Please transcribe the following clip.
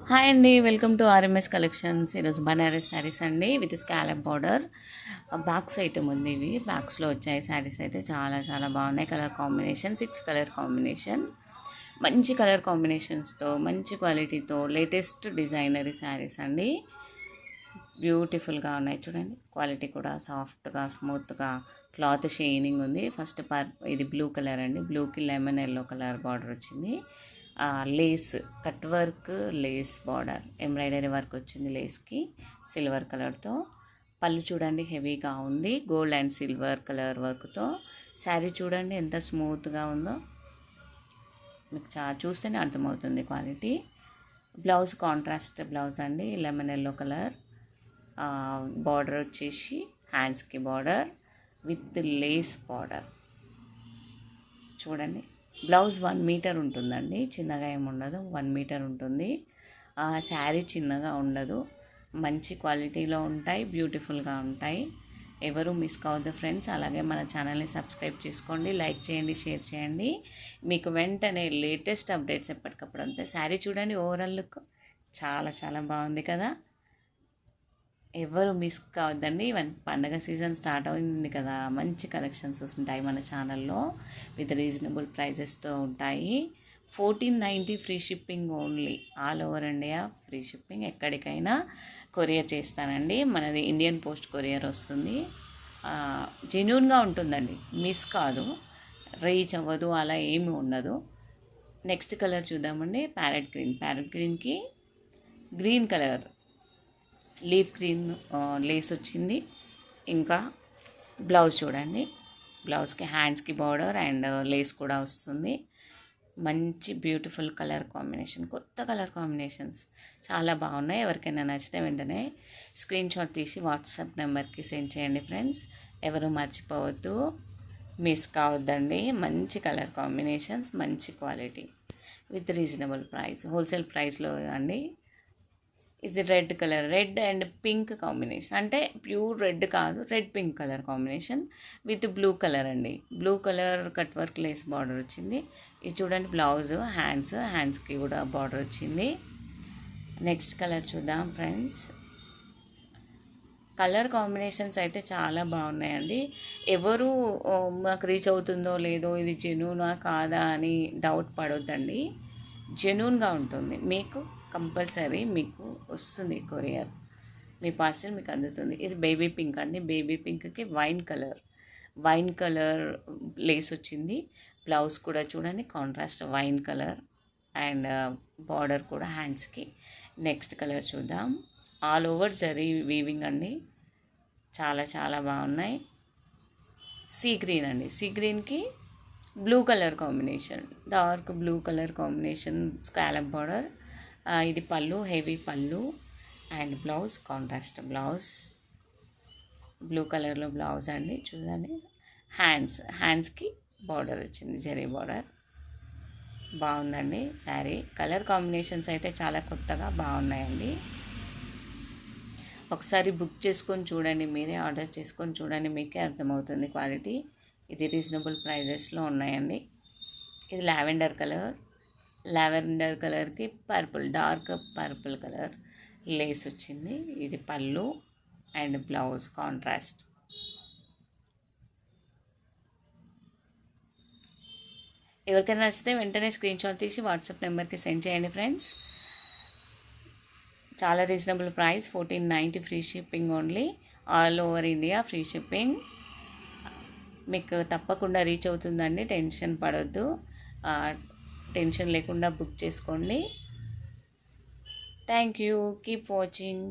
Hi అండి, welcome to RMS collections. ఈరోజు బనారస్ శారీస్ అండి with scallop border. Box item ఉంది. ఇవి బాక్స్లో వచ్చాయి శారీస్. అయితే చాలా చాలా బాగున్నాయి. కలర్ కాంబినేషన్ 6 కలర్ కాంబినేషన్, మంచి కలర్ కాంబినేషన్స్తో, మంచి క్వాలిటీతో, లేటెస్ట్ డిజైనరీ శారీస్ అండి. బ్యూటిఫుల్గా ఉన్నాయి చూడండి. క్వాలిటీ కూడా సాఫ్ట్గా స్మూత్గా, క్లాత్ షైనింగ్ ఉంది. ఫస్ట్ ఇది బ్లూ కలర్ అండి. బ్లూకి లెమన్ ఎల్లో కలర్ బార్డర్ వచ్చింది. Lay's cut work, lace border, embroidery work వచ్చింది లేస్కి సిల్వర్ కలర్తో. పళ్ళు చూడండి హెవీగా ఉంది, గోల్డ్ అండ్ సిల్వర్ కలర్ వర్క్తో. శారీ చూడండి ఎంత స్మూత్గా ఉందో, మీకు చూస్తేనే అర్థమవుతుంది క్వాలిటీ. బ్లౌజ్ కాంట్రాస్ట్ బ్లౌజ్ అండి, లెమన్ ఎల్లో కలర్. బార్డర్ వచ్చేసి హ్యాండ్స్కి బార్డర్ విత్ లేస్ బార్డర్ చూడండి. బ్లౌజ్ 1 మీటర్ ఉంటుందండి, చిన్నగా ఏమి ఉండదు, 1 మీటర్ ఉంటుంది. శారీ చిన్నగా ఉండదు, మంచి క్వాలిటీలో ఉంటాయి, బ్యూటిఫుల్గా ఉంటాయి. ఎవరు మిస్ కావద్దు ఫ్రెండ్స్. అలాగే మన ఛానల్ని సబ్స్క్రైబ్ చేసుకోండి, లైక్ చేయండి, షేర్ చేయండి. మీకు వెంటనే లేటెస్ట్ అప్డేట్స్ ఎప్పటికప్పుడు అంతే. శారీ చూడండి, ఓవరాల్ లుక్ చాలా చాలా బాగుంది కదా. ఎవరు మిస్ కావద్దండి. పండగ సీజన్ స్టార్ట్ అయింది కదా, మంచి కలెక్షన్స్ ఉంటాయి మన ఛానల్లో విత్ రీజనబుల్ ప్రైజెస్తో ఉంటాయి. 1490 free shipping only, all over India free shipping. ఎక్కడికైనా కొరియర్ చేస్తానండి. మనది ఇండియన్ పోస్ట్ కొరియర్ వస్తుంది. జెన్యూన్గా ఉంటుందండి, మిస్ కాదు, రీచ్ అవ్వదు, అలా ఏమి ఉండదు. నెక్స్ట్ కలర్ చూద్దామండి. Parrot green. ప్యారెట్ గ్రీన్కి green colour leaf green lace వచ్చింది. ఇంకా బ్లౌజ్ చూడండి, బ్లౌజ్కి హ్యాండ్స్కి బార్డర్ అండ్ లేస్ కూడా వస్తుంది. మంచి బ్యూటిఫుల్ కలర్ కాంబినేషన్, కొత్త కలర్ కాంబినేషన్స్ చాలా బాగున్నాయి. ఎవరికైనా నచ్చితే వెంటనే స్క్రీన్ షాట్ తీసి వాట్సాప్ నెంబర్కి సెండ్ చేయండి ఫ్రెండ్స్. ఎవరు మర్చిపోవద్దు, మిస్ కావద్దండి. మంచి కలర్ కాంబినేషన్స్, మంచి quality with reasonable price, wholesale ప్రైస్లో అండి. ఇది red colour, red and pink combination, అంటే ప్యూర్ రెడ్ కాదు, red pink colour combination with blue colour అండి. Blue colour cut work lace border వచ్చింది. ఇది చూడండి బ్లౌజ్, హ్యాండ్స్కి కూడా బార్డర్ వచ్చింది. నెక్స్ట్ కలర్ చూద్దాం ఫ్రెండ్స్. కలర్ కాంబినేషన్స్ అయితే చాలా బాగున్నాయండి. ఎవరు మాకు రీచ్ అవుతుందో లేదో, ఇది జెన్యూనా కాదా అని డౌట్ పడొద్దండి. జెన్యూన్గా ఉంటుంది, మీకు కంపల్సరీ మీకు వస్తుంది కొరియర్, మీ పార్సల్ మీకు అందుతుంది. ఇది బేబీ పింక్ అండి. బేబీ పింక్కి వైన్ కలర్ లేస్ వచ్చింది. బ్లౌజ్ కూడా చూడండి contrast wine colour and border కూడా హ్యాండ్స్కి. నెక్స్ట్ కలర్ చూద్దాం. ఆల్ ఓవర్ జరీ వీవింగ్ అండి, చాలా చాలా బాగున్నాయి. సీ గ్రీన్ అండి. సీ గ్రీన్కి blue colour combination, dark blue colour combination, scallop border. ఇది పళ్ళు, హెవీ పళ్ళు and blouse contrast blouse, blue కలర్లో బ్లౌజ్ అండి. చూడండి హ్యాండ్స్కి బార్డర్ వచ్చింది, జరీ బార్డర్. బాగుందండి శారీ. కలర్ కాంబినేషన్స్ అయితే చాలా కొత్తగా బాగున్నాయండి. ఒకసారి బుక్ చేసుకొని చూడండి, మీరే ఆర్డర్ చేసుకొని చూడండి, మీకే అర్థమవుతుంది క్వాలిటీ. ఇది రీజనబుల్ ప్రైజెస్లో ఉన్నాయండి. ఇది లావెండర్ కలర్కి purple, dark purple colour Lay's వచ్చింది. ఇది పళ్ళు అండ్ బ్లౌజ్ కాంట్రాస్ట్. ఎవరికైనా నచ్చితే వెంటనే స్క్రీన్ షాట్ తీసి వాట్సాప్ నెంబర్కి సెండ్ చేయండి ఫ్రెండ్స్. చాలా reasonable price, 1490 free shipping only, all over India free shipping. మీకు తప్పకుండా రీచ్ అవుతుందండి, టెన్షన్ పడొద్దు. టెన్షన్ లేకుండా బుక్ చేసుకోండి. Thank you, keep watching.